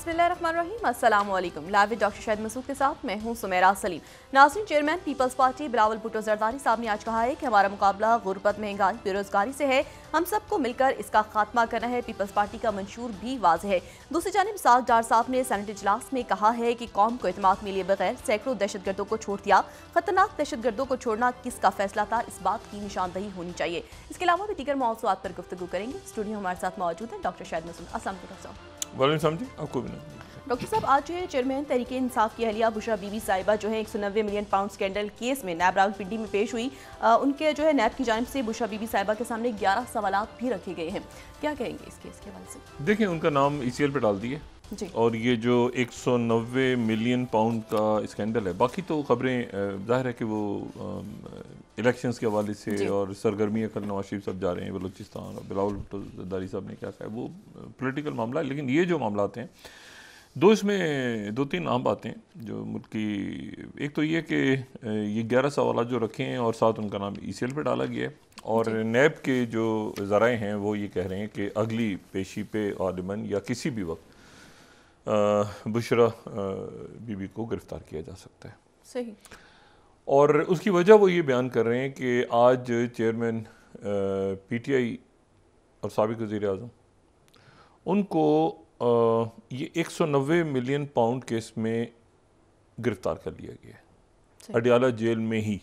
बिस्मिल्लाहिर्रहमानिर्रहीम, अस्सलाम वालेकुम। Live with doctor Shahid Masood के साथ मैं हूं सुमेरा सलीम। नाज़रीन, chairman People's Party Bilawal Bhutto Zardari साहब ने आज कहा है कि हमारा मुकाबला गुर्बत, महंगाई, बेरोजगारी से है। हम सबको मिलकर इसका खात्मा करना है। पीपल्स पार्टी का मंशूर भी वाज़ेह है। दूसरी जानिब साद डार साहब ने सेनेट इजलास में कहा है कि कौम को इत्मीनान मिले बगैर सैकड़ों दहशतगर्दों को छोड़ दिया। खतरनाक दहशतगर्दों को छोड़ना किसका फैसला था, इस बात की निशानदही होनी चाहिए। इसके अलावा भी दीगर मौज़ूआत पर गुफ्तगू करेंगे। स्टूडियो हमारे साथ मौजूद है डॉक्टर शाहिद मसूद। अस्सलाम वालेकुम डॉक्टर साहब। आज जो है चेयरमैन तहरीके इंसाफ की अहलिया बुशरा बीबी साहिबा जो है 190 मिलियन पाउंड स्कैंडल केस में नैब रावलपिंडी में पेश हुई। उनके जो है नैब की जानिब से बुशरा बीबी साहिबा के सामने 11 सवालात भी रखे गए हैं। क्या कहेंगे इस केस के हवाले से? देखिए, उनका नाम ECL पे डाल दिए और ये जो 190 मिलियन पाउंड का स्कैंडल है, बाकी तो खबरें जाहिर है कि वो इलेक्शंस के हवाले से और सरगर्मियाँ कल नवाज शरीफ साहब जा रहे हैं बलूचिस्तान और बिलावल भुट्टो जरदारी साहब ने क्या कहा है, वो पॉलिटिकल मामला है। लेकिन ये जो मामला हैं इसमें दो तीन आम बातें जो मुल्क की, एक तो ये कि ये 11 सवाल जो रखे हैं और साथ उनका नाम ECL पे डाला गया है और नैब के जो ज़राए हैं वो ये कह रहे हैं कि अगली पेशी पे गालिबन या किसी भी वक्त बुशरा बीबी को गिरफ्तार किया जा सकता है। सही। और उसकी वजह वो ये बयान कर रहे हैं कि आज चेयरमैन PTI और साबिक वज़ीर आज़म उनको ये 190 मिलियन पाउंड केस में गिरफ्तार कर लिया गया है अडियाला जेल में ही,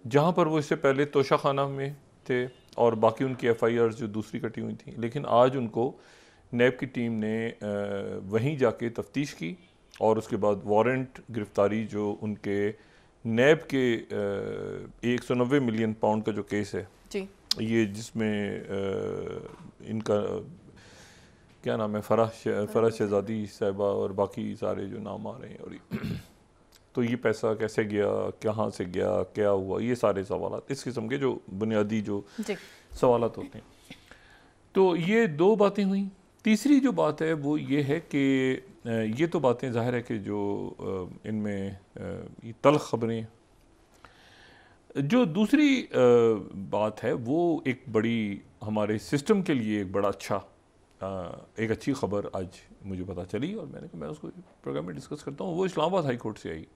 जहाँ पर वो इससे पहले तोशा खाना में थे और बाकी उनकी FIRs जो दूसरी कटी हुई थी। लेकिन आज उनको नैब की टीम ने वहीं जाके तफ्तीश की और उसके बाद वारंट गिरफ्तारी जो उनके नैब के 190 मिलियन पाउंड का जो केस है जी, ये जिसमें इनका क्या नाम है, फराज शहजादी साहिबा और बाकी सारे जो नाम आ रहे हैं, और तो ये पैसा कैसे गया, कहाँ से गया, क्या हुआ, ये सारे सवाल इस किस्म के जो बुनियादी जो सवाल होते हैं। तो ये दो बातें हुई। तीसरी जो बात है वो ये है कि ये तो बातें जाहिर है कि जो इनमें ये तल्ख खबरें, जो दूसरी बात है वो एक बड़ी हमारे सिस्टम के लिए एक बड़ा अच्छा एक अच्छी खबर आज मुझे पता चली और मैंने कहा मैं उसको प्रोग्राम में डिस्कस करता हूँ। वो इस्लामाबाद हाई कोर्ट से आई।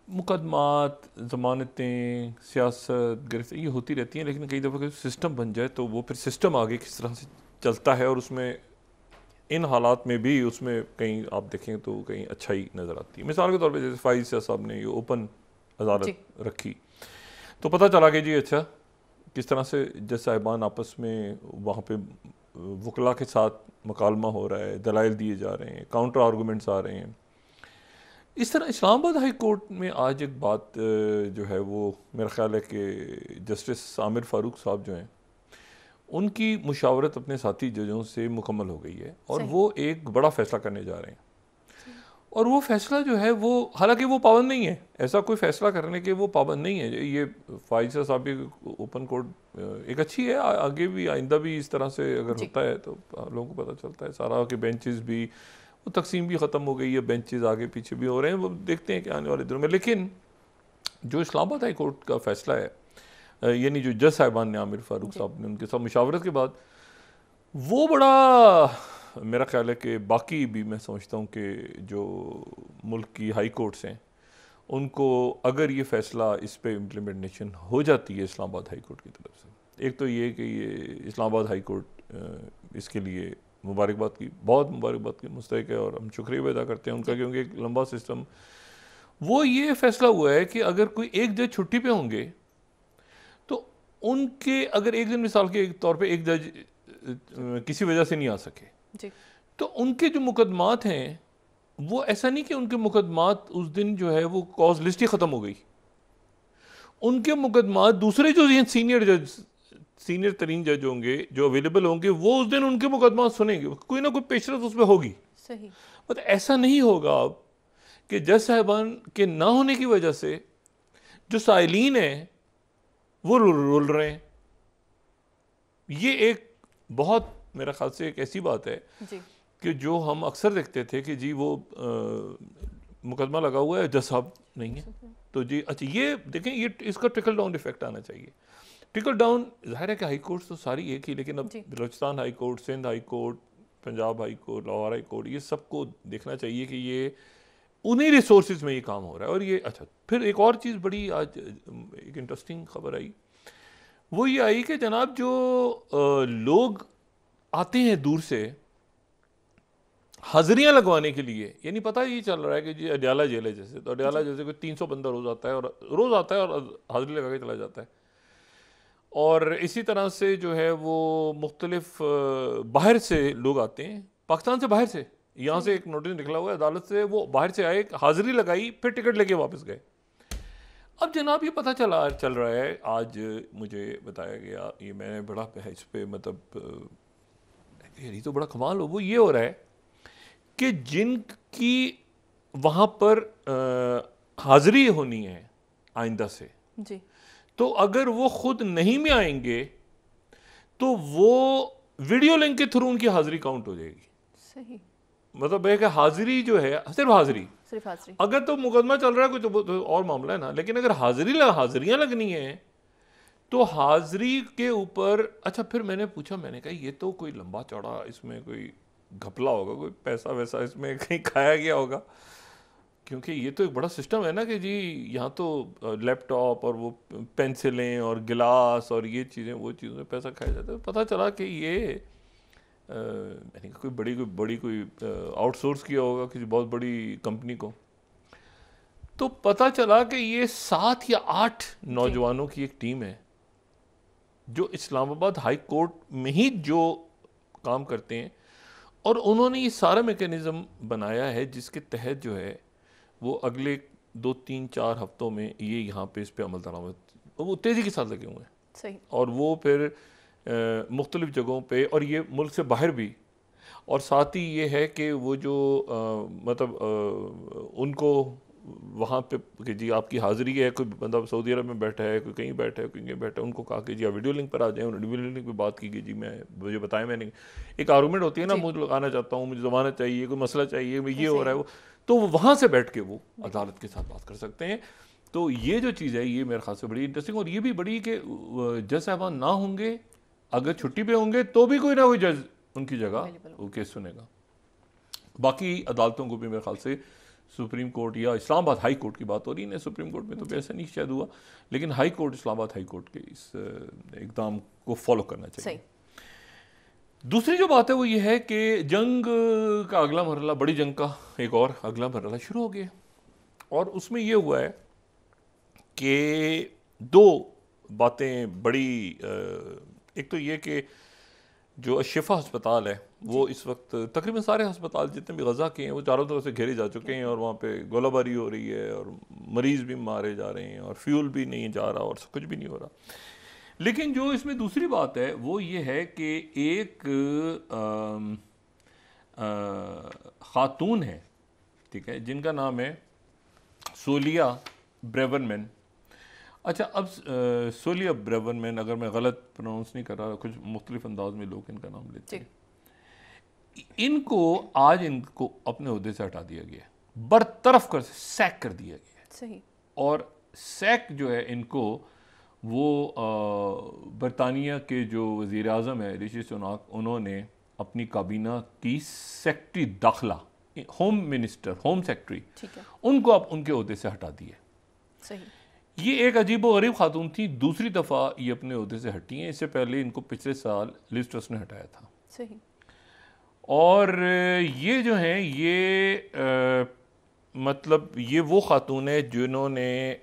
मुकदमात, ज़मानतें, सियासत, गिरफ्तारी ये होती रहती हैं, लेकिन कई दफ़ा सिस्टम बन जाए तो वो फिर सिस्टम आगे किस तरह से चलता है और उसमें इन हालात में भी उसमें कहीं आप देखें तो कहीं अच्छाई नज़र आती है। मिसाल के तौर पे जैसे फाइज शाह साहब ने ये ओपन अदालत रखी तो पता चला कि जी अच्छा किस तरह से जज साहिबान आपस में वहाँ पे वकला के साथ मुकालमा हो रहा है, दलाइल दिए जा रहे हैं, काउंटर आर्गूमेंट्स आ रहे हैं। इस तरह इस्लामाबाद हाई कोर्ट में आज एक बात जो है वो मेरा ख्याल है कि जस्टिस आमिर फ़ारूक साहब जो हैं उनकी मुशावरत अपने साथी जजों से मुकम्मल हो गई है और वो एक बड़ा फ़ैसला करने जा रहे हैं। और वो फ़ैसला जो है वो, हालांकि वो पाबंद नहीं है, ऐसा कोई फ़ैसला करने के वो पाबंद नहीं है। ये फाइजा साहब की ओपन कोर्ट एक अच्छी है, आगे भी आइंदा भी इस तरह से अगर होता है तो लोगों को पता चलता है। सारा के बेंचेस भी वो तकसीम भी ख़त्म हो गई है, बेंचेस आगे पीछे भी हो रहे हैं, वो देखते हैं कि आने वाले दिनों में। लेकिन जो इस्लामाबाद हाई कोर्ट का फ़ैसला है, यानी जो जज साहिबान ने आमिर फ़ारूक साहब ने उनके साथ मुशावरत के बाद, वो बड़ा मेरा ख्याल है कि बाकी भी मैं समझता हूँ कि जो मुल्क की हाई कोर्ट्स हैं उनको अगर ये फ़ैसला इस पे इम्प्लीमेंटेशन हो जाती है इस्लामाबाद हाई कोर्ट की तरफ से, एक तो ये कि ये इस्लामाबाद हाई कोर्ट इसके लिए मुबारकबाद की, बहुत मुबारकबाद की मुस्तहिक है और हम शुक्रिया अदा करते हैं उनका, क्योंकि एक लंबा सिस्टम वो ये फ़ैसला हुआ है कि अगर कोई एक जज छुट्टी पे होंगे तो उनके, अगर एक दिन मिसाल के तौर पे एक जज किसी वजह से नहीं आ सके जी, तो उनके जो मुकदमात हैं वो ऐसा नहीं कि उनके मुकदमात उस दिन जो है वो कॉज लिस्ट ही ख़त्म हो गई। उनके मुकदमात दूसरे जो सीनियर जज, सीनियर तरीन जज होंगे जो अवेलेबल होंगे, वो उस दिन उनके मुकदमा सुनेंगे, कोई ना कोई पेशरफ उसमें होगी। सही। मतलब ऐसा नहीं होगा अब कि जज साहिबान के ना होने की वजह से जो साइलीन हैं वो रुल रहे हैं। ये एक बहुत मेरा ख्याल से एक ऐसी बात है जी, कि जो हम अक्सर देखते थे कि जी वो मुकदमा लगा हुआ है, जज साहब नहीं है तो जी अच्छा, ये देखें ये इसका ट्रिकल डाउन इफेक्ट आना चाहिए। ट्रिकल डाउन, जाहिर है कि हाई कोर्ट तो सारी एक ही, लेकिन अब Balochistan high court, Sindh high court, Punjab high court, Lahore high court, ये सबको देखना चाहिए कि ये उन्हीं रिसोर्सेज में ये काम हो रहा है। और ये अच्छा, फिर एक और चीज़ बड़ी आज एक इंटरेस्टिंग खबर आई, वो ये आई कि जनाब जो लोग आते हैं दूर से हाजिरियां लगवाने के लिए, यानी पता ये चल रहा है कि जी अडयाला जेल है जैसे, तो अडयाला जैसे कोई 300 बंदा रोज आता है और हाजिरी लगा के चला जाता है। और इसी तरह से जो है वो मुख्तलिफ बाहर से लोग आते हैं, पाकिस्तान से बाहर से, यहाँ से एक नोटिस निकला हुआ है अदालत से, वो बाहर से आए, हाजिरी लगाई, फिर टिकट लेके वापस गए। अब जनाब ये पता चल रहा है, आज मुझे बताया गया, ये मैंने बड़ा इस पे मतलब ये तो बड़ा कमाल हो, वो ये हो रहा है कि जिनकी वहाँ पर हाजिरी होनी है आइंदा से जी, तो अगर वो खुद नहीं में आएंगे तो वो वीडियो लिंक के थ्रू उनकी हाजिरी काउंट हो जाएगी। सही, मतलब है कि हाजिरी जो है सिर्फ हाजिरी, अगर तो मुकदमा चल रहा है कोई तो और मामला है ना, लेकिन अगर हाजिरियां लगनी है तो हाजिरी के ऊपर। अच्छा, फिर मैंने पूछा, मैंने कहा ये तो कोई लंबा चौड़ा इसमें कोई घपला होगा, कोई पैसा वैसा इसमें कहीं खाया गया होगा, क्योंकि ये तो एक बड़ा सिस्टम है ना कि जी यहाँ तो लैपटॉप और वो पेंसिलें और गिलास और ये चीज़ें वो चीज़ों में पैसा खाया जाता है। पता चला कि ये मैंने कहा कोई बड़ी कोई आउटसोर्स किया होगा किसी बहुत बड़ी कंपनी को। तो पता चला कि ये 7 या 8 नौजवानों की एक टीम है जो इस्लामाबाद हाई कोर्ट में ही जो काम करते हैं, और उन्होंने ये सारा मैकेनिज़्म बनाया है जिसके तहत जो है वो अगले 2-3-4 हफ्तों में ये यहाँ पे इस पे अमल दरामद वो तेज़ी के साथ लगे हुए हैं। सही। और वो फिर मुख्तलिफ़ जगहों पे, और ये मुल्क से बाहर भी, और साथ ही ये है कि वो जो मतलब उनको वहाँ पे कि जी आपकी हाज़िरी है, कोई बंदा सऊदी अरब में बैठा है, कोई कहीं बैठा है, कोई कहीं बैठा है, उनको कहा कि जी आप वीडियो लिंक पर आ जाएँ, उन्होंने वीडियो लिंक पर बात की कि जी मुझे बताया, मैंने एक आर्गूमेंट होती है ना, मुझे लगाना चाहता हूँ, मुझे ज़मानत चाहिए, कोई मसला चाहिए, ये हो रहा है वो, तो वहाँ से बैठ के वो अदालत के साथ बात कर सकते हैं। तो ये जो चीज़ है ये मेरे ख्याल से बड़ी इंटरेस्टिंग, और ये भी बड़ी कि जज साहबान ना होंगे, अगर छुट्टी पे होंगे तो भी कोई ना कोई जज उनकी जगह वो केस सुनेगा। बाकी अदालतों को भी मेरे ख्याल से सुप्रीम कोर्ट या इस्लामाबाद हाई कोर्ट की बात हो रही है, सुप्रीम कोर्ट में तो वैसे नहीं शायद हुआ, लेकिन high court, Islamabad high court के इस इक़दाम को फॉलो करना चाहिए। दूसरी जो बात है वो ये है कि जंग का अगला मरहला, बड़ी जंग का एक और अगला मरहला शुरू हो गया, और उसमें ये हुआ है कि 2 बातें बड़ी, एक तो ये कि जो शिफा अस्पताल है वो इस वक्त तकरीबन सारे अस्पताल जितने भी गज़ा के हैं वो चारों तरफ से घेरे जा चुके हैं, और वहाँ पे गोलाबारी हो रही है, और मरीज़ भी मारे जा रहे हैं, और फ्यूल भी नहीं जा रहा, और कुछ भी नहीं हो रहा। लेकिन जो इसमें दूसरी बात है वो ये है कि एक ख़ातून है, ठीक है, जिनका नाम है सोलिया ब्रेवरमैन। अच्छा, अब सोलिया ब्रेवरमैन, अगर मैं गलत प्रोनाउंस नहीं कर रहा, कुछ मुख्तलिफ अंदाज में लोग इनका नाम लेते हैं, इनको आज इनको अपने ओहदे से हटा दिया गया, बरतरफ कर सैक कर दिया गया। सही। और सैक जो है इनको वो बरतानिया के जो वज़ीर आज़म है ऋषि सुनाक, उन्होंने अपनी काबीना की सेक्रेटरी दाखिला, होम मिनिस्टर, होम सेक्रेटरी, उनको अब उनके ओहदे से हटा दिए। सही। ये एक अजीब व गरीब खातून थी, दूसरी दफ़ा ये अपने ओहदे से हटी हैं। इससे पहले इनको पिछले साल लिज ट्रस ने हटाया था। सही। और ये जो हैं ये मतलब ये वो खातून है जिन्होंने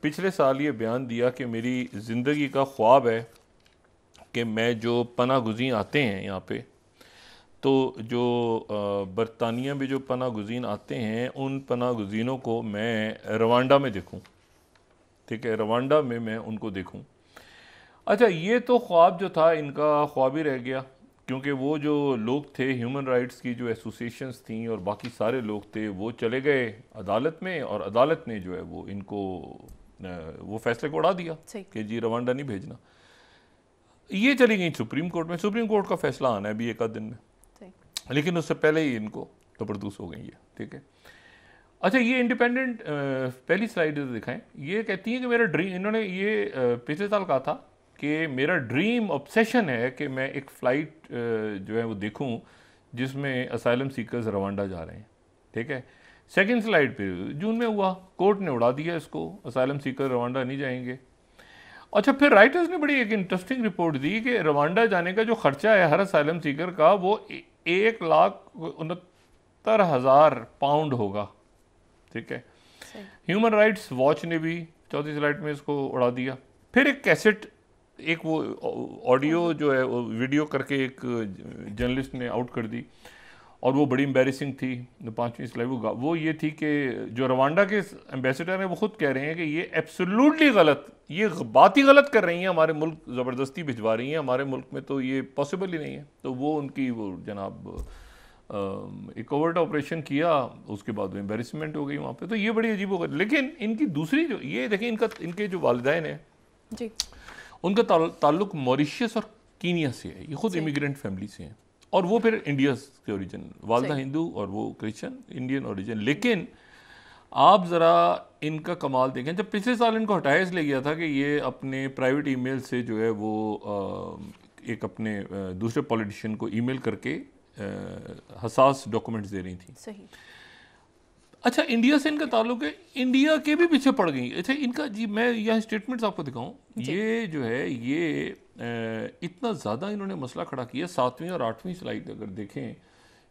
पिछले साल ये बयान दिया कि मेरी ज़िंदगी का ख्वाब है कि मैं जो पनाह गुज़ीन आते हैं यहाँ पे, तो जो बरतानिया में जो पनाह गुज़ीन आते हैं उन पनाह गुज़ीनों को मैं रवांडा में देखूँ, ठीक है, रवांडा में मैं उनको देखूं। अच्छा, ये तो ख्वाब जो था इनका ख्वाब ही रह गया, क्योंकि वो जो लोग थे, ह्यूमन राइट्स की जो एसोसिएशंस थी और बाकी सारे लोग थे, वो चले गए अदालत में, और अदालत ने जो है वो इनको वो फैसले को उड़ा दिया कि जी रवांडा नहीं भेजना। ये चली गई सुप्रीम कोर्ट में, सुप्रीम कोर्ट का फैसला आना है अभी 1 आध दिन में, लेकिन उससे पहले ही इनको ज़बरदस्त हो गई है, ठीक है। अच्छा, ये इंडिपेंडेंट पहली स्लाइड दिखाएं। ये कहती है कि मेरा ड्रीम, इन्होंने ये पिछले साल कहा था कि मेरा ड्रीम ऑब्सेशन है कि मैं एक फ़्लाइट जो है वो देखूं जिसमें असाइलम सीकर्स रवांडा जा रहे हैं, ठीक है। सेकंड स्लाइड पे जून में हुआ, कोर्ट ने उड़ा दिया इसको, असाइलम सीकर रवांडा नहीं जाएंगे। अच्छा, फिर राइटर्स ने बड़ी एक इंटरेस्टिंग रिपोर्ट दी कि रवांडा जाने का जो खर्चा है हर असाइलम सीकर का, वो 1,69,000 पाउंड होगा, ठीक है। ह्यूमन राइट्स वॉच ने भी चौथी स्लाइड में इसको उड़ा दिया। फिर एक कैसेट, एक वो ऑडियो जो है वो वीडियो करके एक जर्नलिस्ट ने आउट कर दी, और वो बड़ी एम्बेरसिंग थी। पांचवी स्लाइड वो ये थी कि जो रवांडा के एम्बेसडर हैं वो खुद कह रहे हैं कि ये एब्सोल्युटली गलत, ये बात ही गलत कर रही हैं, हमारे मुल्क ज़बरदस्ती भिजवा रही हैं, हमारे मुल्क में तो ये पॉसिबल ही नहीं है। तो वो उनकी वो जनाब एक ओवर्ट ऑपरेशन किया, उसके बाद वो एम्बेरसमेंट हो गई वहाँ पे। तो ये बड़ी अजीब हो गई। लेकिन इनकी दूसरी जो ये देखें, इनके जो वालिदैन हैं जी, उनका ताल्लुक मॉरिशस और कीनिया से है, ये खुद इमिग्रेंट फैमिली से हैं, और वो फिर इंडिया के ओरिजिन, वालदा हिंदू और वो क्रिश्चियन, इंडियन ओरिजिन। लेकिन आप ज़रा इनका कमाल देखें, जब पिछले साल इनको हटाया इसलिए गया था कि ये अपने प्राइवेट ईमेल से जो है वो एक अपने दूसरे पॉलिटिशियन को ईमेल करके हसास डॉक्यूमेंट्स दे रही थी। सही। अच्छा, इंडिया से इनका ताल्लुक है, इंडिया के भी पीछे पड़ गई। अच्छा, इनका जी मैं यहाँ स्टेटमेंट्स आपको दिखाऊं, ये जो है ये इतना ज़्यादा इन्होंने मसला खड़ा किया। 7वीं और 8वीं स्लाइड अगर देखें,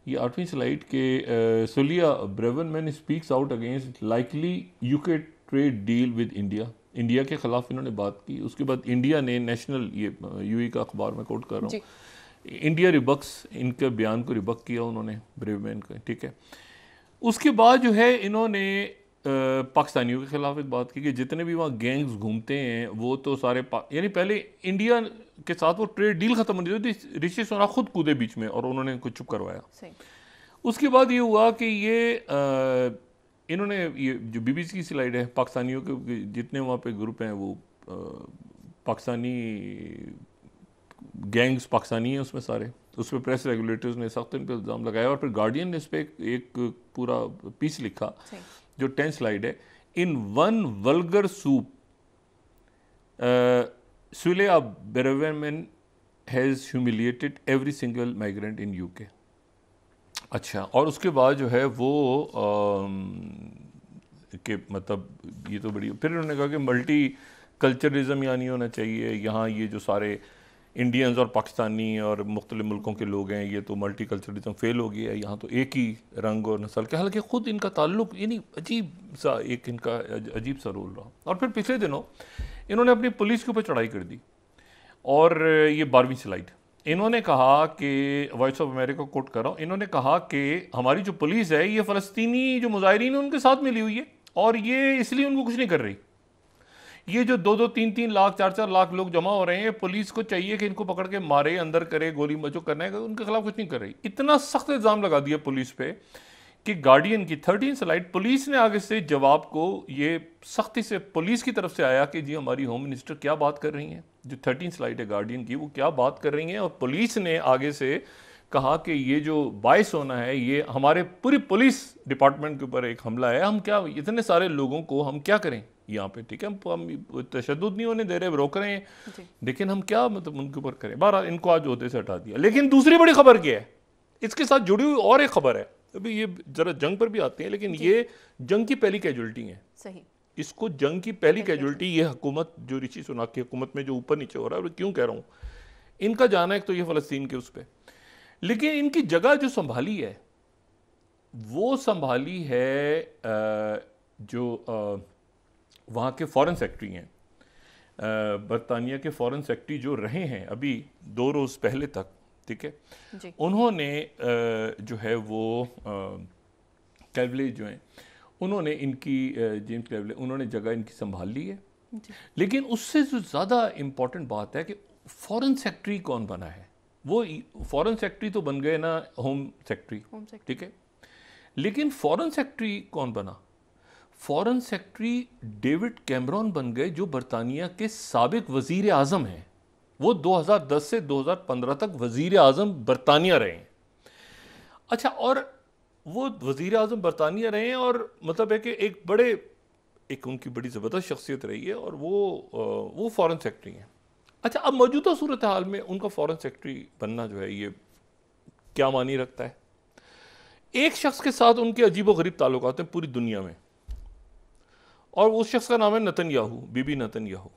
ये 8वीं स्लाइड के Suella Braverman speaks out against likely UK trade deal with India. India के ख़िलाफ़ इन्होंने बात की। उसके बाद इंडिया ने नेशनल, ये यूए का अखबार में कोट कर रहा हूँ, इंडिया रिबक्स, इनके बयान को रिबक किया उन्होंने ब्रेवमैन को, ठीक है। उसके बाद जो है इन्होंने पाकिस्तानियों के खिलाफ एक बात की कि जितने भी वहाँ गैंग्स घूमते हैं वो तो सारे यानी पहले इंडिया के साथ वो ट्रेड डील ख़त्म हो रही थी, ऋषि सुनक खुद कूदे बीच में और उन्होंने कुछ चुप करवाया। उसके बाद ये हुआ कि ये इन्होंने, ये जो बीबीसी की स्लाइड है, पाकिस्तानियों के जितने वहाँ पे ग्रुप हैं वो पाकिस्तानी गैंग्स पाकिस्तानी हैं उसमें सारे। उस पर प्रेस रेगुलेटर्स ने सख्त इन पर इल्ज़ाम लगाया, और फिर गार्डियन ने इस पर एक पूरा पीस लिखा जो 10 स्लाइड है। In one vulgar swoop Suella Braverman has humiliated every single migrant in UK. अच्छा, और उसके बाद जो है वो कि मतलब ये तो बड़ी, फिर उन्होंने कहा कि मल्टी कल्चरलिज्म यहाँ नहीं होना चाहिए, यहाँ ये जो सारे इंडियंस और पाकिस्तानी और मुख्तलिफ मुल्कों के लोग हैं, ये तो मल्टी कल्चरलिज्म फेल हो गया है, यहाँ तो एक ही रंग और नस्ल के। हालांकि ख़ुद इनका ताल्लुक यानी अजीब सा, एक इनका अजीब सा रोल रहा। और फिर पिछले दिनों इन्होंने अपनी पुलिस के ऊपर चढ़ाई कर दी, और ये 12वीं स्लाइड, इन्होंने कहा कि वॉइस ऑफ अमेरिका को कोट कर रहा हूँ, इन्होंने कहा कि हमारी जो पुलिस है ये फ़लस्तीनी जो मुजाहिरीन है उनके साथ मिली हुई है, और ये इसलिए उनको कुछ नहीं कर रही। ये जो 2-2, 3-3 लाख, 4-4 लाख लोग जमा हो रहे हैं, पुलिस को चाहिए कि इनको पकड़ के मारे, अंदर करे, गोली मचो करना है, उनके खिलाफ कुछ नहीं कर रही। इतना सख्त इल्ज़ाम लगा दिया पुलिस पे कि गार्डियन की 13 स्लाइड, पुलिस ने आगे से जवाब को ये सख्ती से पुलिस की तरफ से आया कि जी हमारी होम मिनिस्टर क्या बात कर रही हैं, जो 13 स्लाइड है गार्डियन की वो क्या बात कर रही हैं। और पुलिस ने आगे से कहा कि ये जो बायस होना है ये हमारे पूरी पुलिस डिपार्टमेंट के ऊपर एक हमला है, हम क्या इतने सारे लोगों को हम क्या करें यहाँ पे, ठीक है, हम तशद्दुद नहीं होने दे रहे, रोक रहे हैं, लेकिन हम क्या मतलब उनके ऊपर करें। बहरहाल इनको आज ओहदे से हटा दिया। लेकिन दूसरी बड़ी खबर क्या है, इसके साथ जुड़ी हुई और एक खबर है, अभी ये जरा जंग पर भी आते हैं, लेकिन ये जंग की पहली कैजुअल्टी है। सही, इसको जंग की पहली कैजुअल्टी ये हुकूमत जो ऋषि सुनक की हुकूमत में जो ऊपर नीचे हो रहा है, और क्यों कह रहा हूँ, इनका जाना एक तो ये फ़लस्तीन के उस पर, लेकिन इनकी जगह जो संभाली है वो संभाली है जो वहाँ के फॉरेन सेक्रेटरी हैं, बरतानिया के फॉरेन सेक्रेटरी जो रहे हैं अभी 2 रोज़ पहले तक, ठीक है, उन्होंने जो है वो कैवले जो हैं उन्होंने इनकी जेम्स कैवले उन्होंने जगह इनकी संभाल ली है। लेकिन उससे जो ज़्यादा इम्पॉर्टेंट बात है कि फॉरेन सेक्रेटरी कौन बना है। वो फॉरेन सेक्रेटरी तो बन गए ना होम सेक्रेटरी, ठीक है, लेकिन फॉरेन सेक्रेटरी कौन बना? फॉरेन सेक्रेटरी डेविड कैमरॉन बन गए, जो बरतानिया के साबिक वज़ीर आज़म हैं। वो 2010 से 2015 तक वज़ीर आज़म बरतानिया रहे हैं। अच्छा, और वो वज़ीर आज़म बरतानिया रहे हैं, और मतलब है कि एक उनकी बड़ी ज़बरदस्त शख्सियत रही है, और वो फॉरेन सेक्रेटरी हैं। अच्छा, अब मौजूदा सूरत हाल में उनका फॉरेन सेक्रेटरी बनना जो है ये क्या मानी रखता है। एक शख्स के साथ उनके अजीबोगरीब ताल्लुकात हैं पूरी दुनिया में, और उस शख्स का नाम है नेतन्याहू, बीबी नेतन्याहू।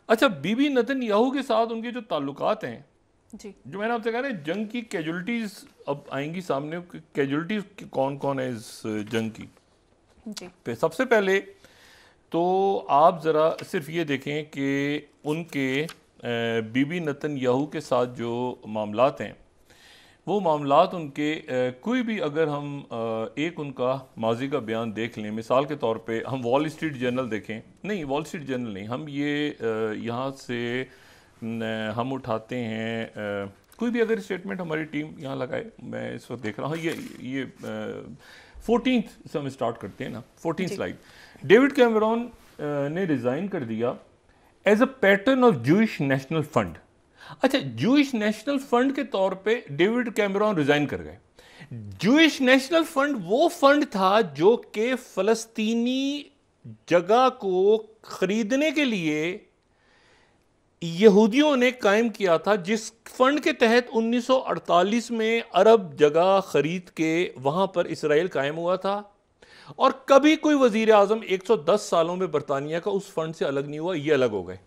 अच्छा, बीबी नेतन्याहू के साथ उनके जो ताल्लुकात हैं जी, जो मैंने आपसे कहा ना, जंग की कैजुअलिटीज अब आएंगी सामने। कैजुअलिटीज कौन कौन है इस जंग की? जी, सबसे पहले तो आप ज़रा सिर्फ ये देखें कि उनके बीबी नेतन्याहू के साथ जो मामलात हैं, वो मामलात उनके कोई भी, अगर हम एक उनका माजी का बयान देख लें, मिसाल के तौर पे हम वॉल स्ट्रीट जर्नल देखें, नहीं वॉल स्ट्रीट जर्नल नहीं, हम ये यहाँ से हम उठाते हैं कोई भी अगर स्टेटमेंट हमारी टीम यहाँ लगाए, मैं इस वक्त देख रहा हूँ, ये 14th से हम स्टार्ट करते हैं ना, 14th स्लाइड। डेविड कैमरॉन ने रिज़ाइन कर दिया as a patron of Jewish National Fund. अच्छा, जूइश नेशनल फंड के तौर पे डेविड कैमरॉन रिज़ाइन कर गए। जूइश नेशनल फंड वो फंड था जो कि फ़लस्तीनी जगह को खरीदने के लिए यहूदियों ने कायम किया था, जिस फंड के तहत 1948 में अरब जगह खरीद के वहां पर इसराइल कायम हुआ था। और कभी कोई वजीर आजम 110 सालों में बरतानिया का उस फंड से अलग नहीं हुआ, ये अलग हो गए।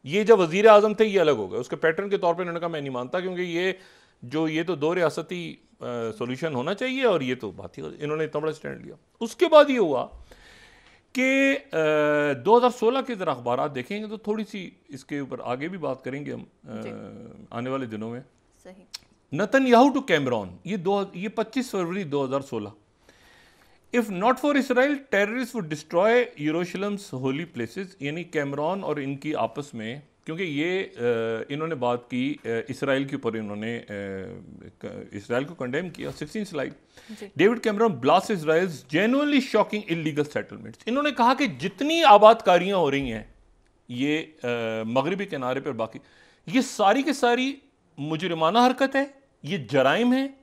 ये जब वजीर आजम थे ये अलग हो गए। उसके पैटर्न के तौर पर इन्होंने कहा मैं नहीं मानता, क्योंकि ये तो दो रियासती सोल्यूशन होना चाहिए, और ये तो बात ही, इन्होंने इतना बड़ा स्टैंड लिया। उसके बाद ये हुआ कि 2016 के जरा अखबार देखेंगे तो थोड़ी सी इसके ऊपर आगे भी बात करेंगे हम आने वाले दिनों में। सही। नेतन्याहू टू कैमरॉन, ये 25 फरवरी 2016। If not for Israel terrorist would destroy Jerusalem's holy places, यानी कैमरॉन और इनकी आपस में, क्योंकि ये इन्होंने बात की इसराइल के ऊपर, इन्होंने इसराइल को कंडेम किया। 16 slide. David Cameron blast Israel's genuinely shocking illegal settlements. इन्होंने कहा कि जितनी आबादकारियां हो रही हैं ये मगरबी किनारे पर, बाकी ये सारी की सारी मुजरिमाना हरकत है, ये जराइम है,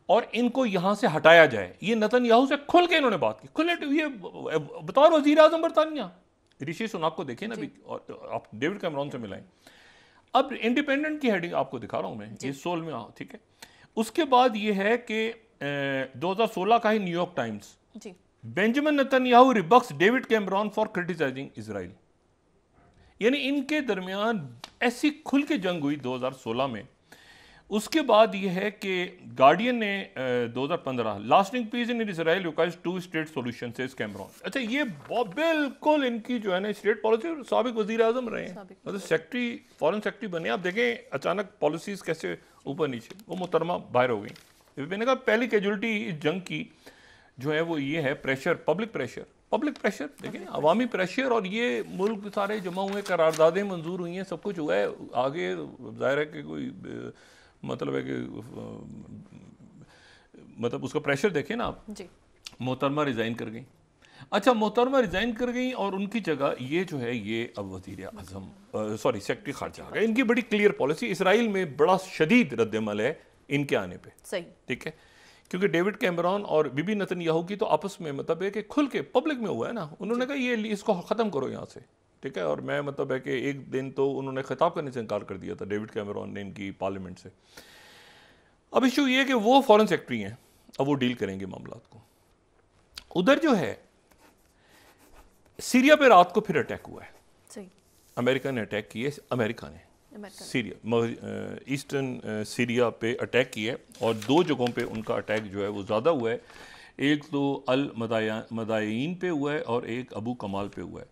और इनको यहां से हटाया जाए। ये नेतन्याहू से खुल के इन्होंने बात की, खुले ये बतौर वजीर आजम बरतानिया। ऋषि सुनाक को देखें ना भी, और आप डेविड कैमरॉन से मिलाएं। अब इंडिपेंडेंट की हेडिंग आपको दिखा रहा हूं मैं, ये 16 में, ठीक है। उसके बाद ये है कि 2016 का ही New York Times, Benjamin Netanyahu rebukes David Cameron for criticising Israel. यानी इनके दरमियान ऐसी खुल के जंग हुई 2016 में। उसके बाद यह है कि गार्डियन ने 2015 lasting peace in Israel requires two state solution से कैमरॉन। अच्छा, ये बिल्कुल इनकी जो है ना स्टेट पॉलिसी, साबिक वजीर आजम रहे हैं, मतलब सेक्रेटरी, फॉरेन सेक्रेटरी बने। आप देखें अचानक पॉलिसीज कैसे ऊपर नीचे, वो मुहतरमा बाहर हो गई। मैंने कहा पहली कैजुअलिटी इस जंग की जो है वो ये है प्रेशर, पब्लिक प्रेशर देखें, अवामी प्रेशर, और ये मुल्क सारे जमा हुए, करारदादें मंजूर हुई हैं, सब कुछ हुआ है। आगे जाहिर है कि कोई मतलब है कि मतलब उसका प्रेशर देखें ना आप। मोहतरमा रिज़ाइन कर गई। अच्छा, मोहतरमा रिज़ाइन कर गई, और उनकी जगह ये जो है ये अब वज़ीर आज़म सेक्रेटरी खारजा आ गए। इनकी बड़ी क्लियर पॉलिसी, इसराइल में बड़ा शदीद रद्दमल है इनके आने पे, सही, ठीक है। क्योंकि डेविड कैमरॉन और बीबी नेतन्याहू की तो आपस में मतलब है कि खुल के पब्लिक में हुआ है ना। उन्होंने कहा ये इसको ख़त्म करो यहाँ से, ठीक है। और मैं मतलब है कि एक दिन तो उन्होंने खिताब करने से इनकार कर दिया था डेविड कैमरॉन ने इनकी पार्लियामेंट से। अब इशू ये है कि वो फॉरेन सेक्रेटरी हैं, अब वो डील करेंगे मामलात को। उधर जो है सीरिया पे रात को फिर अटैक हुआ है, सही। अमेरिका ने अटैक किए, अमेरिका ने सीरिया, ईस्टर्न सीरिया पे अटैक किया, और 2 जगहों पे उनका अटैक जो है वो ज़्यादा हुआ है। एक तो अल मदायीन पे हुआ है और एक अबू कमाल पे हुआ है।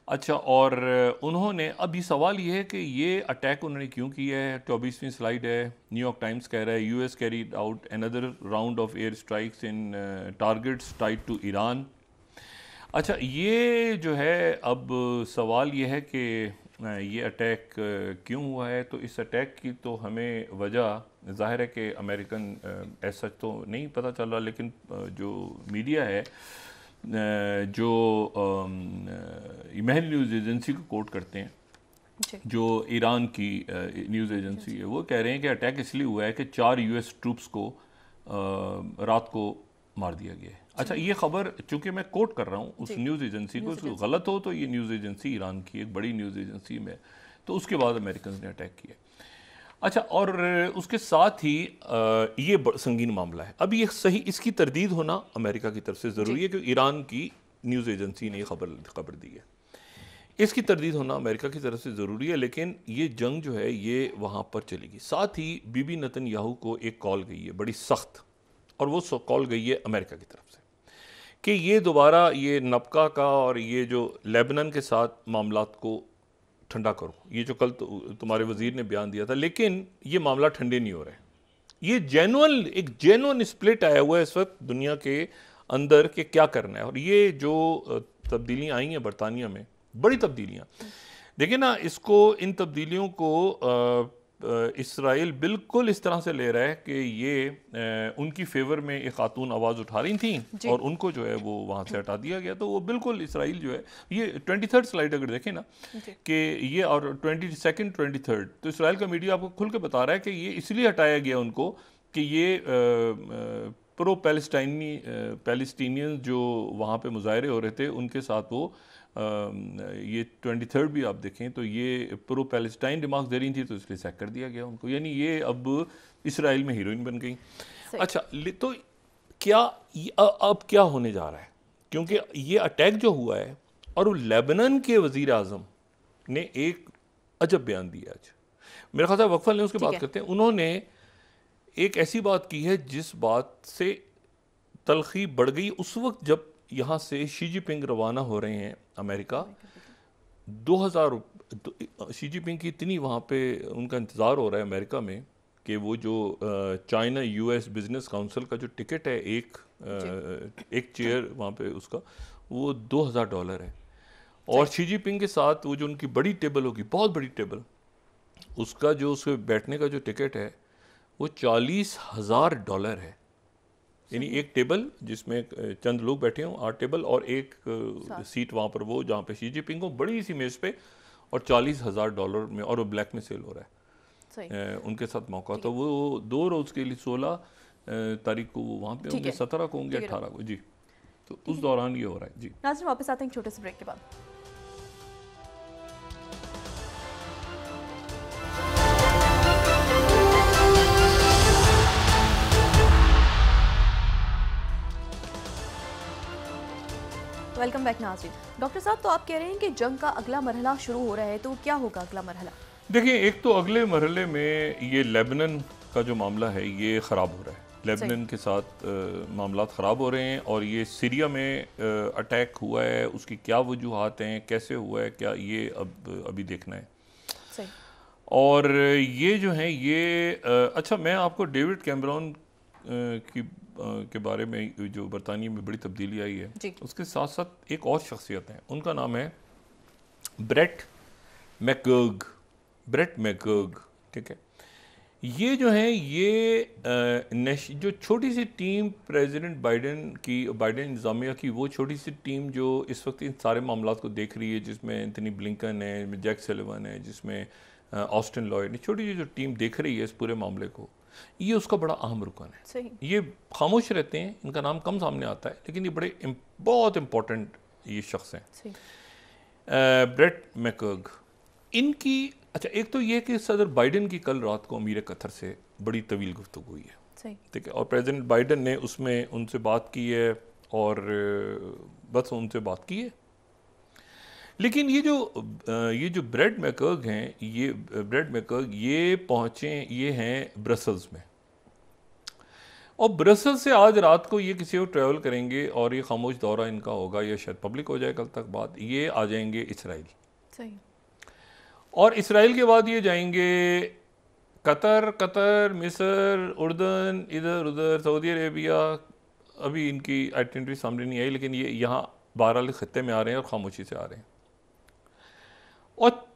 अच्छा, और उन्होंने, अभी सवाल ये है कि ये अटैक उन्होंने क्यों किया है। 24वीं स्लाइड है। न्यूयॉर्क टाइम्स कह रहा है US carried out another round of air strikes in targets tied to Iran. अच्छा, ये जो है अब सवाल ये है कि ये अटैक क्यों हुआ है। तो इस अटैक की तो हमें वजह ज़ाहिर है कि अमेरिकन ऐसा तो नहीं पता चल रहा, लेकिन जो मीडिया है जो महल न्यूज़ एजेंसी को कोट करते हैं, जो ईरान की न्यूज़ एजेंसी है, वो कह रहे हैं कि अटैक इसलिए हुआ है कि 4 यूएस ट्रूप्स को रात को मार दिया गया है। अच्छा, ये खबर चूंकि मैं कोट कर रहा हूँ उस न्यूज़ एजेंसी को, उसको गलत हो तो ये न्यूज़ एजेंसी ईरान की एक बड़ी न्यूज़ एजेंसी में, तो उसके बाद अमेरिकन ने अटैक किया। अच्छा, और उसके साथ ही ये संगीन मामला है। अब ये सही इसकी तरदीद होना अमेरिका की तरफ से ज़रूरी है, क्योंकि ईरान की न्यूज़ एजेंसी ने खबर दी है। इसकी तरदीद होना अमेरिका की तरफ से ज़रूरी है, लेकिन ये जंग जो है ये वहाँ पर चलेगी। साथ ही बीबी नेतन्याहू को एक कॉल गई है बड़ी सख्त, और वो कॉल गई है अमेरिका की तरफ से कि ये दोबारा ये नबका का और ये जो लेबनान के साथ मामलात को ठंडा करो। ये जो कल तुम्हारे वजीर ने बयान दिया था, लेकिन ये मामला ठंडे नहीं हो रहे। ये एक जेन्युइन स्प्लिट आया हुआ है इस वक्त दुनिया के अंदर कि क्या करना है। और ये जो तब्दीलियां आई हैं बरतानिया में, बड़ी तब्दीलियां, देखिए ना, इन तब्दीलियों को इसराइल बिल्कुल इस तरह से ले रहा है कि ये उनकी फेवर में एक खातून आवाज़ उठा रही थी और उनको जो है वो वहाँ से हटा दिया गया। तो वो बिल्कुल इसराइल जो है, ये 23rd स्लाइड अगर देखें ना कि ये, और 22nd 23rd, तो इसराइल का मीडिया आपको खुल के बता रहा है कि ये इसलिए हटाया गया उनको कि ये प्रो पैलेस्टीनियंस जो वहाँ पे मुजाहरे हो रहे थे उनके साथ वो ये 23rd भी आप देखें तो ये प्रो पैलेस्टाइन रिमार्क्स दे रही थी, तो इसलिए सैक कर दिया गया उनको। यानी ये अब इसराइल में हीरोइन बन गई। अच्छा, तो क्या अब क्या होने जा रहा है, क्योंकि ये अटैक जो हुआ है, और लेबनान के वजीर आज़म ने एक अजब बयान दिया आज, मेरा ख्याल है वक्फा ने उसकी बात करते हैं। उन्होंने एक ऐसी बात की है जिस बात से तलखी बढ़ गई उस वक्त जब यहाँ से शी जिनपिंग रवाना हो रहे हैं अमेरिका। 2000 शी जिनपिंग की इतनी वहाँ पे उनका इंतज़ार हो रहा है अमेरिका में कि वो जो चाइना US बिजनेस काउंसिल का जो टिकट है एक चेयर वहाँ पे उसका, वो $2000 है। और शी जिनपिंग के साथ वो जो उनकी बड़ी टेबल होगी, बहुत बड़ी टेबल, उसका जो उसके बैठने का जो टिकट है वो $40,000 है। यानी एक टेबल जिसमें चंद लोग बैठे हों, 8 टेबल, और एक सीट वहाँ पर वो जहाँ पे शी जिनपिंग हो, बड़ी सी मेज़ पे, और $40,000 में, और वो ब्लैक में सेल हो रहा है। उनके साथ मौका, तो वो 2 रोज़ के लिए 16 तारीख को वो वहाँ पे होंगे, 17 को होंगे, 18 को, जी। तो उस दौरान ये हो रहा है, जी। नाज़रीन, वापस आते हैं छोटे से ब्रेक के बाद। वेलकम बैक नाज़रीन। डॉक्टर साहब, तो आप कह रहे हैं कि जंग का अगला मरहला शुरू हो रहा है, तो क्या होगा अगला मरहला? देखिए, एक तो अगले मरहले में ये लेबनान का जो मामला है ये ख़राब हो रहा है। लेबनान के साथ मामलात ख़राब हो रहे हैं, और ये सीरिया में अटैक हुआ है, उसकी क्या वजूहात हैं, कैसे हुआ है, क्या ये अभी देखना है। सही। और ये जो है ये अच्छा, मैं आपको डेविड कैमरॉन के बारे में, जो बरतानिया में बड़ी तब्दीली आई है, उसके साथ साथ एक और शख्सियत है, उनका नाम है ब्रेट मैकगर्ग। ठीक है, ये जो है ये जो छोटी सी टीम प्रेसिडेंट बाइडेन इंतज़ामिया की, वो छोटी सी टीम जो इस वक्त इन सारे मामलात को देख रही है, जिसमें एंथनी ब्लिंकन है, जिसमें जैक सलिवन है, जिसमें ऑस्टिन लॉयड, छोटी सी जो टीम देख रही है इस पूरे मामले को, ये उसका बड़ा अहम रुकन है। सही। ये खामोश रहते हैं, इनका नाम कम सामने आता है, लेकिन ये बहुत इम्पोर्टेंट ये शख्स हैं, ब्रेट मैकगर्ग। इनकी, अच्छा, एक तो ये कि सदर बाइडेन की कल रात को अमीर कतर से बड़ी तवील गुफ्तगू हुई है, ठीक है, और प्रेसिडेंट बाइडेन ने उसमें उनसे बात की है, और बस उनसे बात की है। लेकिन ये जो ब्रेट मैकगर्ग हैं, ये पहुँचे, ये हैं ब्रसल्स में, और ब्रसल्स से आज रात को ये किसी और ट्रैवल करेंगे, और ये खामोश दौरा इनका होगा, या शायद पब्लिक हो जाए कल तक बात, ये आ जाएंगे इसराइल। सही। और इसराइल के बाद ये जाएंगे कतर, मिस्र, उर्दन, इधर उधर, सऊदी अरेबिया। अभी इनकी आइडेंटिटी सामने नहीं आई, लेकिन ये यहाँ बहरहाल खत्ते में आ रहे हैं और खामोशी से आ रहे हैं। और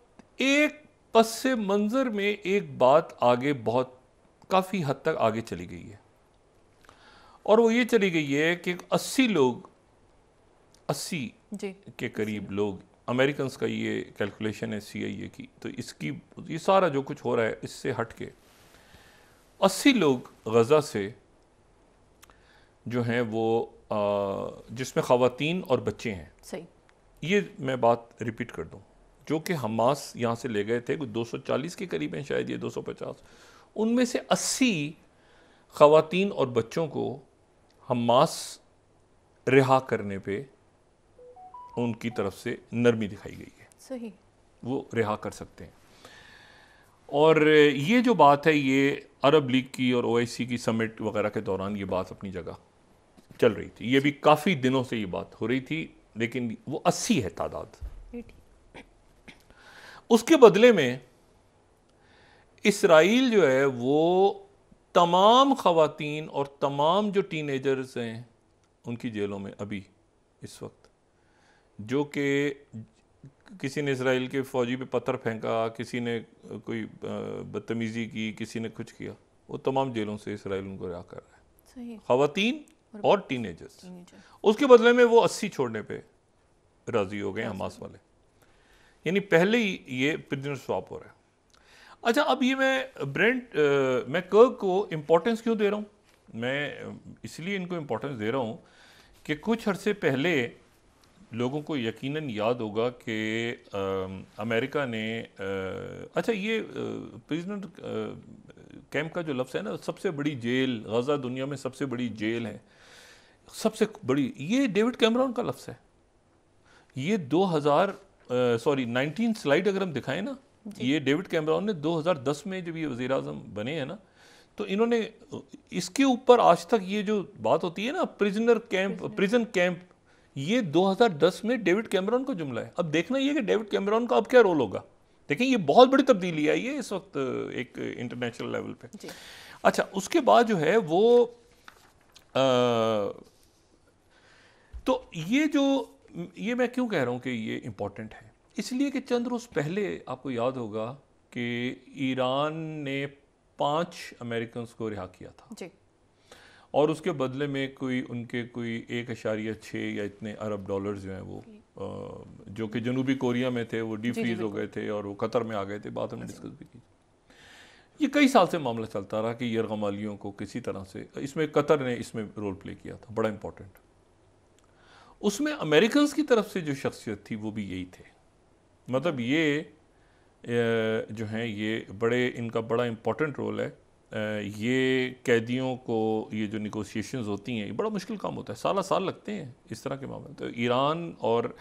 एक पस मंज़र में एक बात आगे, बहुत काफ़ी हद तक आगे चली गई है, और वो ये चली गई है कि 80 के करीब लोग, अमेरिकन का ये कैलकुलेशन है CIA की, तो ये सारा जो कुछ हो रहा है इससे हट के 80 लोग गज़ा से जो हैं वो, जिसमें ख़वातीन और बच्चे हैं। सही। ये मैं बात रिपीट कर दूं, जो कि हमास यहाँ से ले गए थे, कुछ 240 के करीब हैं शायद, ये 250, उनमें से 80 ख़वातीन और बच्चों को हमास रिहा करने पे उनकी तरफ से नरमी दिखाई गई है। सही, वो रिहा कर सकते हैं। और ये जो बात है, ये अरब लीग की और OIC की समिट वगैरह के दौरान ये बात अपनी जगह चल रही थी। ये भी काफ़ी दिनों से ये बात हो रही थी, लेकिन वो 80 है तादाद। उसके बदले में इसराइल जो है वो तमाम ख़वातीन और तमाम जो टीनेजर्स हैं उनकी जेलों में अभी इस वक्त, जो कि किसी ने इसराइल के फ़ौजी पे पत्थर फेंका, किसी ने कोई बदतमीज़ी की, किसी ने कुछ किया, वो तमाम जेलों से इसराइल उनको रिहा कर रहा है, ख़वातीन और टीनेजर्स। उसके बदले में वो 80 छोड़ने पे राज़ी हो गए हमास वाले, यानी पहले ही ये प्रिजनर स्वैप हो रहा है। अच्छा, अब ये मैं कर्क को इम्पोर्टेंस क्यों दे रहा हूँ? मैं इसलिए इनको इम्पोर्टेंस दे रहा हूँ कि कुछ अर्से पहले लोगों को यकीनन याद होगा कि अमेरिका ने अच्छा, ये प्रिजनर कैंप का जो लफ्ज़ है ना, सबसे बड़ी जेल गज़ा दुनिया में सबसे बड़ी जेल है, सबसे बड़ी, ये डेविड कैमरॉन का लफ्ज़ है। ये 19 स्लाइड अगर हम दिखाएं ना, ये डेविड कैमरॉन ने 2010 में जब ये वज़ीर आज़म बने हैं ना, तो इन्होंने इसके ऊपर आज तक ये जो बात होती है ना प्रिजन कैंप, ये 2010 में डेविड कैमरॉन का जुमला है। अब देखना ये कि डेविड कैमरॉन का अब क्या रोल होगा। देखें, ये बहुत बड़ी तब्दीली आई है इस वक्त एक इंटरनेशनल लेवल पे। अच्छा, उसके बाद जो है वो तो ये मैं क्यों कह रहा हूँ कि ये इम्पोर्टेंट है, इसलिए कि चंद रोज़ पहले आपको याद होगा कि ईरान ने 5 अमेरिकन को रिहा किया था जी। और उसके बदले में कोई 1.6 या इतने अरब डॉलर जो हैं वो जो कि जनूबी कोरिया में थे वो डीफ्रीज हो गए थे और वो कतर में आ गए थे। बात हमने डिस्कस भी की। ये कई साल से मामला चलता रहा कि यरगमालियों को किसी तरह से, इसमें कतर ने इसमें रोल प्ले किया था बड़ा इंपॉर्टेंट। उसमें अमेरिकन की तरफ से जो शख्सियत थी वो भी यही थे। मतलब ये जो हैं ये इनका बड़ा इंपॉर्टेंट रोल है। ये कैदियों को, ये जो निगोशिएशंस होती हैं, ये बड़ा मुश्किल काम होता है, साल लगते हैं इस तरह के मामले। तो ईरान और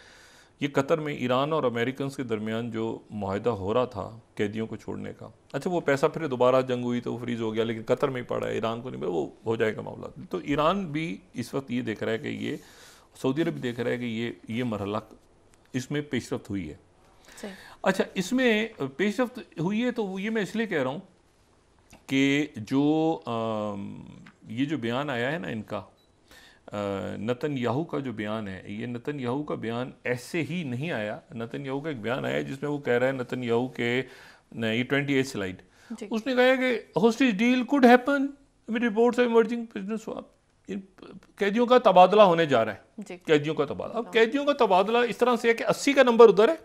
ये कतर में ईरान और अमेरिकन के दरमियान जो मुआहदा हो रहा था कैदियों को छोड़ने का, अच्छा वो पैसा फिर दोबारा जंग हुई तो वो फ्रीज़ हो गया, लेकिन कतर में ही पड़ा है, ईरान को नहीं, वो हो जाएगा मामला। तो ईरान भी इस वक्त ये देख रहा है कि ये, सऊदी अरब भी देख रहा है कि ये मरहला, इसमें पेशरफ्त हुई है। अच्छा, इसमें पेशरफ्त हुई है तो ये मैं इसलिए कह रहा हूँ कि जो ये जो बयान आया है ना इनका, नेतन्याहू का जो बयान है, ये नेतन्याहू का बयान ऐसे ही नहीं आया। नेतन्याहू का एक बयान आया जिसमें वो कह रहा है, नेतन्याहू के ये 28 स्लाइड, उसने कहा है कि hostage deal could happen with reports of emerging prisoner swap. कैदियों का तबादला होने जा रहा है, कैदियों का तबादला। अब कैदियों का तबादला इस तरह से है कि 80 का नंबर उधर है।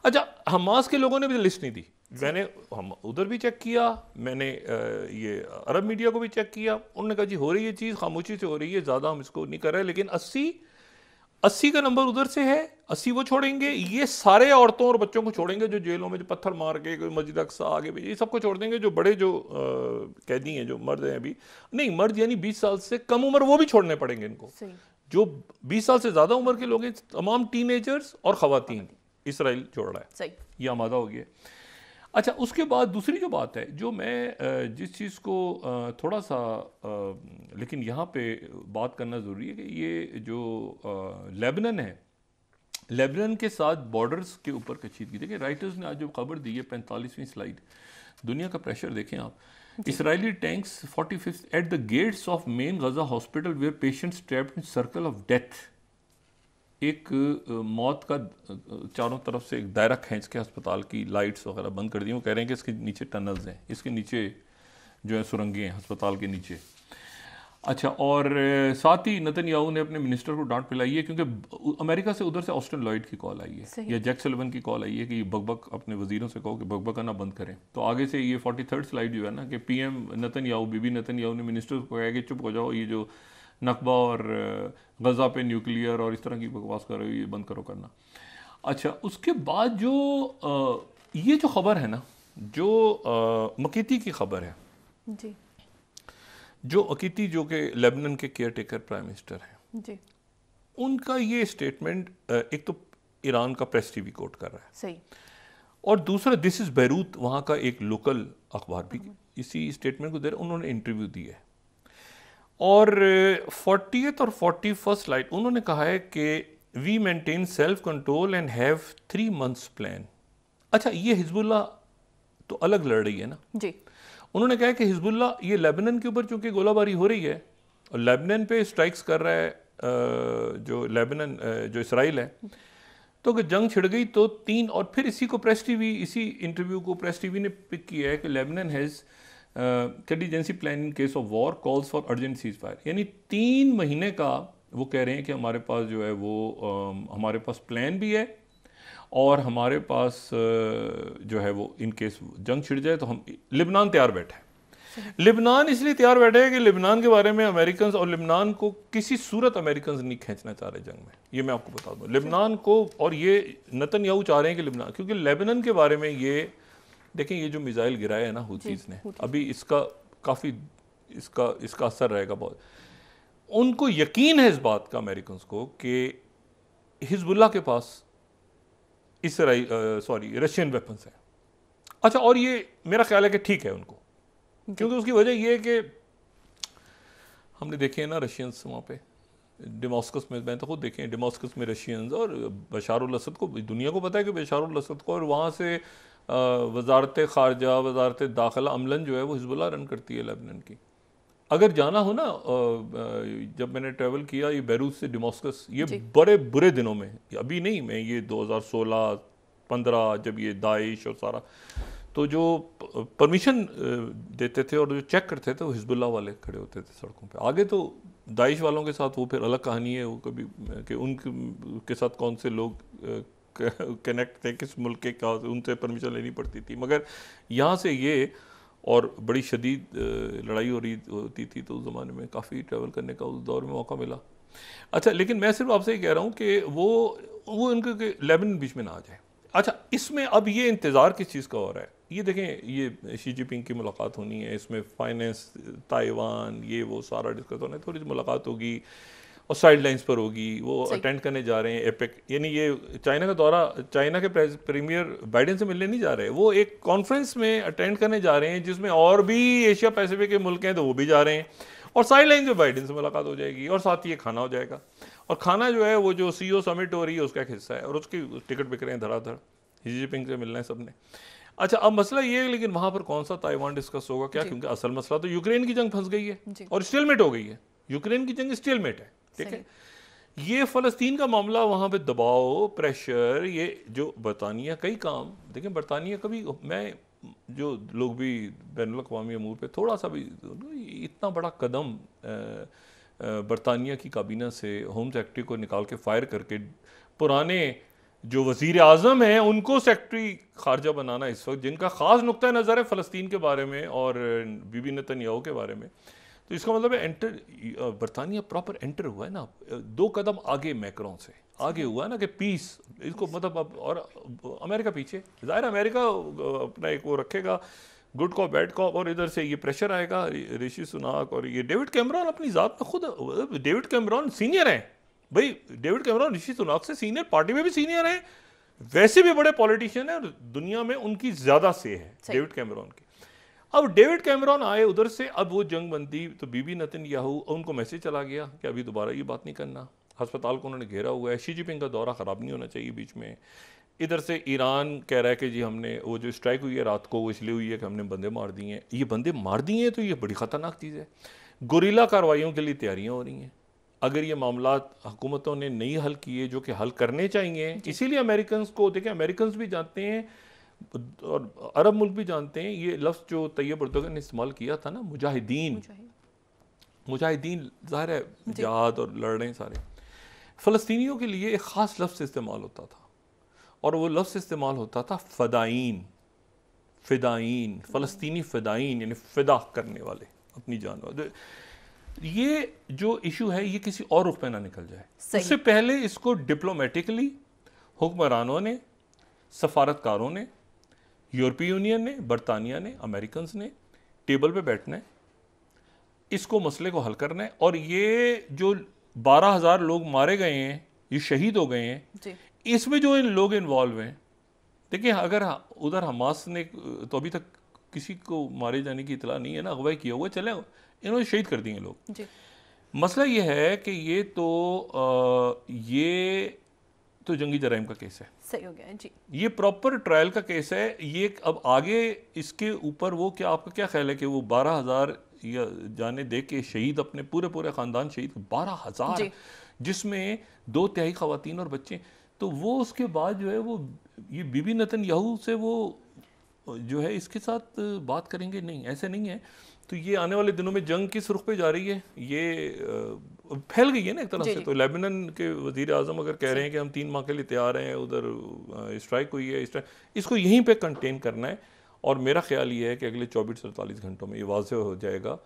अच्छा, हमास के लोगों ने भी लिस्ट नहीं दी, मैंने हम उधर भी चेक किया, मैंने ये अरब मीडिया को भी चेक किया, उन्होंने कहा जी हो रही है चीज़, खामोशी से हो रही है, ज़्यादा हम इसको नहीं कर रहे, लेकिन 80 का नंबर उधर से है, 80 वो छोड़ेंगे। ये सारे औरतों और बच्चों को छोड़ेंगे जो जेलों में जो पत्थर मार के मस्जिद अक्सा आगे भी, ये सबको छोड़ देंगे। जो बड़े जो कैदी हैं, जो मर्द हैं, अभी नहीं मर्द यानी 20 साल से कम उम्र, वो भी छोड़ने पड़ेंगे इनको। जो 20 साल से ज़्यादा उम्र के लोग हैं, तमाम टीनेजर्स और ख़वातीन इसराइल छोड़ रहा है, ये आमादा हो गया। अच्छा, उसके बाद दूसरी जो बात है, जो मैं जिस चीज़ को थोड़ा सा लेकिन यहाँ पे बात करना ज़रूरी है कि ये जो लेबनान है, लेबनान के साथ बॉर्डर्स के ऊपर कशीदगी, देखिए राइटर्स ने आज जो खबर दी है 45वीं स्लाइड, दुनिया का प्रेशर देखें आप। Israeli tanks 45th at the gates of main Gaza hospital where patients trapped in circle of death. एक मौत का चारों तरफ से एक दायरा खींच के अस्पताल की लाइट्स वगैरह बंद कर दी। वो कह रहे हैं कि इसके नीचे टनल्स हैं, इसके नीचे जो है सुरंगें हैं अस्पताल के नीचे। अच्छा, और साथ ही नेतन्याहू ने अपने मिनिस्टर को डांट पिलाई है, क्योंकि अमेरिका से उधर से ऑस्टिन लॉयड की कॉल आई है या जैक सलिवन की कॉल आई है कि ये बकबक अपने वजीरों से कहो कि बकबक करना बंद करें। तो आगे से ये 43rd स्लाइड जो है ना कि PM नेतन्याहू, बीबी नेतन्याहू ने मिनिस्टर को कहा कि चुप हो जाओ, ये जो नकबा और गज़ा पे न्यूक्लियर और इस तरह की बकवास कर रहे हो, ये बंद करो करना। अच्छा, उसके बाद जो ये जो खबर है ना, जो मकीती की खबर है जी जो अकीती जो कि लेबनान के केयर टेकर प्राइम मिनिस्टर हैं जी, उनका ये स्टेटमेंट एक तो ईरान का प्रेस टीवी कोट कर रहा है सही, और दूसरा दिस इज़ बैरूत वहाँ का एक लोकल अखबार भी इसी स्टेटमेंट को दे रहा, उन्होंने इंटरव्यू दी है और 40th और 41st लाइन उन्होंने कहा है कि we maintain self control and have 3 months plan. अच्छा, ये हिजबुल्लाह तो अलग लड़ रही है ना। जी उन्होंने कहा कि हिजबुल्लाह ये लेबनान के ऊपर चूंकि गोलाबारी हो रही है और लेबनान पे स्ट्राइक्स कर रहा है जो लेबनान जो इसराइल है, तो अगर जंग छिड़ गई तो 3 और फिर इसी को प्रेस टीवी इसी इंटरव्यू को प्रेस टीवी ने पिक किया है कि Lebanon has contingency plan in case of war calls for urgent cease fire, यानी 3 महीने का वो कह रहे हैं कि हमारे पास जो है वो हमारे पास प्लान भी है और हमारे पास जो है वो इन केस जंग छिड़ जाए तो हम लिबनान तैयार बैठे हैं। लिबनान इसलिए तैयार बैठे हैं कि लिबनान के बारे में अमेरिकन और लिबनान को किसी सूरत अमेरिकन नहीं खींचना चाह रहे जंग में, ये मैं आपको बता दूं लिबनान को। और ये नेतन्याहू चाह रहे हैं कि लिबनान, क्योंकि लेबनान के बारे में ये देखें ये जो मिसाइल गिराया है ना हुतीस ने, अभी इसका काफ़ी इसका असर रहेगा बहुत। उनको यकीन है इस बात का अमेरिकन को कि हिजबुल्लाह के पास रशियन वेपन्स हैं। अच्छा, और ये मेरा ख्याल है कि ठीक है उनको, क्योंकि उसकी वजह ये है कि हमने देखे हैं ना रशियंस वहाँ पे डेमास्कस में, मैं तो खुद देखे हैं डेमास्कस में रशियंस और बशारुल असद को, दुनिया को पता है कि बशारुल असद को, और वहाँ से वजारत खारजा वजारत दाखिला अमलन जो है वो हिजबुल्लाह रन करती है लेबनान की। अगर जाना हो ना, जब मैंने ट्रैवल किया ये बैरूत से डेमास्कस, ये बड़े बुरे दिनों में, अभी नहीं, मैं ये 2016-15 जब ये दाइश और सारा, तो जो परमिशन देते थे और जो चेक करते थे वो हिजबुल्लाह वाले खड़े होते थे सड़कों पे। आगे तो दाइश वालों के साथ वो फिर अलग कहानी है, वो कभी कि उनके साथ कौन से लोग कनेक्ट थे किस मुल्क के, क्या उनसे परमिशन लेनी पड़ती थी। मगर यहाँ से ये और बड़ी शदीद लड़ाई होती थी, तो उस ज़माने में काफ़ी ट्रैवल करने का उस दौर में मौका मिला। अच्छा, लेकिन मैं सिर्फ आपसे ये कह रहा हूँ कि वो उनके लेबनान बीच में ना आ जाए। अच्छा, इसमें अब ये इंतज़ार किस चीज़ का हो रहा है, ये देखें, ये शी जिनपिंग की मुलाकात होनी है, इसमें फाइनेंस, ताइवान, ये वो सारा डिस्कस होना है, थोड़ी सी मुलाकात होगी और साइड लाइन्स पर होगी, वो अटेंड करने जा रहे हैं एपेक, यानी ये चाइना का दौरा, चाइना के प्रीमियर बाइडेन से मिलने नहीं जा रहे, वो एक कॉन्फ्रेंस में अटेंड करने जा रहे हैं जिसमें और भी एशिया पैसिफिक के मुल्क हैं तो वो भी जा रहे हैं, और साइड लाइन में बाइडेन से मुलाकात हो जाएगी और साथ ही ये खाना हो जाएगा। और खाना जो है वो जो CEO समिट हो रही है उसका एक हिस्सा है, और उसकी टिकट बिक रहे हैं धड़ाधड़, शी जिनपिंग से मिलना है सबने। अच्छा, अब मसला ये है, लेकिन वहाँ पर कौन सा ताइवान डिस्कस होगा क्या, क्योंकि असल मसला तो यूक्रेन की जंग फंस गई है और स्टेलमेट हो गई है, यूक्रेन की जंग स्टेलमेट है, ठीक है। ये फ़लस्तीन का मामला, वहाँ पे दबाव, प्रेशर, ये जो बरतानिया कई काम, देखें बरतानिया कभी, मैं जो लोग भी बैनुल अक़वामी अमूर पे थोड़ा सा भी, इतना बड़ा कदम बरतानिया की काबीना से होम सेक्रेटरी को निकाल के फायर करके पुराने जो वज़ीर आज़म हैं उनको सेक्रेटरी खारजा बनाना इस वक्त, जिनका ख़ास नुक्ता नज़र है फ़लस्तीन के बारे में और बीबी नेतन्याहू के बारे में, तो इसका मतलब है बरतानिया प्रॉपर एंटर हुआ है ना, 2 कदम आगे मैक्रोन से आगे हुआ है ना, कि पीस इसको मतलब अब, और अमेरिका पीछे, ज़ाहिर अमेरिका अपना एक वो रखेगा गुड कॉप बैड कॉप, और इधर से ये प्रेशर आएगा ऋषि सुनाक, और ये डेविड कैमरॉन अपनी ज़ात में खुद, डेविड कैमरॉन सीनियर हैं भाई, डेविड कैमरॉन ऋषि सुनाक से सीनियर, पार्टी में भी सीनियर हैं, वैसे भी बड़े पॉलिटिशियन हैं, और दुनिया में उनकी ज़्यादा से है डेविड कैमरॉन की। अब डेविड कैमरॉन आए उधर से, अब वो जंग बनती तो बीबी नेतन्याहू, उनको मैसेज चला गया कि अभी दोबारा ये बात नहीं करना, अस्पताल को उन्होंने घेरा हुआ है, शी जिनपिंग का दौरा ख़राब नहीं होना चाहिए बीच में। इधर से ईरान कह रहा है कि जी हमने वो जो स्ट्राइक हुई है रात को वो इसलिए हुई है कि हमने बंदे मार दिए हैं, ये बंदे मार दिए हैं तो ये बड़ी ख़तरनाक चीज़ है। गुरिल्ला कार्रवाइयों के लिए तैयारियाँ हो रही हैं, अगर ये मामला हुकूमतों ने नहीं हल किए जो कि हल करने चाहिए, इसीलिए अमेरिकन को देखें, अमेरिकन भी जानते हैं और अरब मुल्क भी जानते हैं, ये लफ्ज़ जो तैयब अर्दोगन ने इस्तेमाल किया था ना, मुजाहिदीन, ज़ाहिर है जिहाद और लड़ रहे हैं सारे, फ़लस्तीनियों के लिए एक ख़ास लफ्ज़ इस्तेमाल होता था, और वो लफ्ज़ इस्तेमाल होता था फ़दाईन, फ़लस्तीनी फ़दाईन, यानी फ़िदा करने वाले अपनी जान। ये जो इशू है ये किसी और रुख पे ना निकल जाए, उससे पहले इसको डिप्लोमेटिकली हुक्मरानों ने, सफारतकारों ने, यूरोपीय यूनियन ने, बरतानिया ने, अमेरिकन ने टेबल पे बैठना है, इसको मसले को हल करना है। और ये जो 12,000 लोग मारे गए हैं, ये शहीद हो गए हैं जी। इसमें जो इन लोग इन्वॉल्व हैं, देखिए अगर उधर हमास ने तो अभी तक किसी को मारे जाने की इतला नहीं है ना, अगवाई किया हुआ, चले इन्होंने शहीद कर दिए लोग। जी। मसला ये है कि ये तो जंगी जराइम का केस है, सही हो गया है जी। ये प्रॉपर ट्रायल का केस है। ये अब आगे इसके ऊपर वो क्या, आपका क्या ख्याल है कि वो 12,000 या जाने दे के शहीद, अपने पूरे ख़ानदान शहीद, 12,000 जिसमें 2/3 ख़वातीन और बच्चे, तो वो उसके बाद जो है वो ये बीबी नेतन्याहू से वो जो है इसके साथ बात करेंगे? नहीं, ऐसे नहीं है। तो ये आने वाले दिनों में जंग किस रुख पे जा रही है, ये फैल गई है ना एक तरह से। तो लेबनान के वजीर आज़म अगर कह रहे हैं कि हम 3 माह के लिए तैयार हैं, उधर स्ट्राइक हुई है, इसको यहीं पे कंटेन करना है। और मेरा ख्याल ये है कि अगले 24-48 घंटों में ये वाज़ेह हो जाएगा,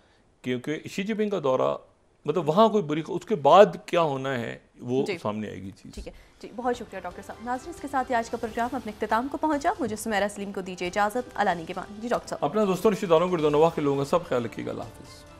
क्योंकि शी जिनपिंग का दौरा, मतलब वहाँ कोई बुरी, उसके बाद क्या होना है वो सामने आएगी चीज़। ठीक है जी, बहुत शुक्रिया डॉक्टर साहब। नाज़रीन, इसके साथ ही आज का प्रोग्राम अपने इख्तिताम को पहुंचा। मुझे सुमेरा सलीम को दीजिए इजाज़त। अलानी के बाद जी डॉक्टर साहब, अपना दोस्तों, रिश्तेदारों को, के लोगों का सब ख्याल रखिएगा। अल्लाह हाफ़िज़।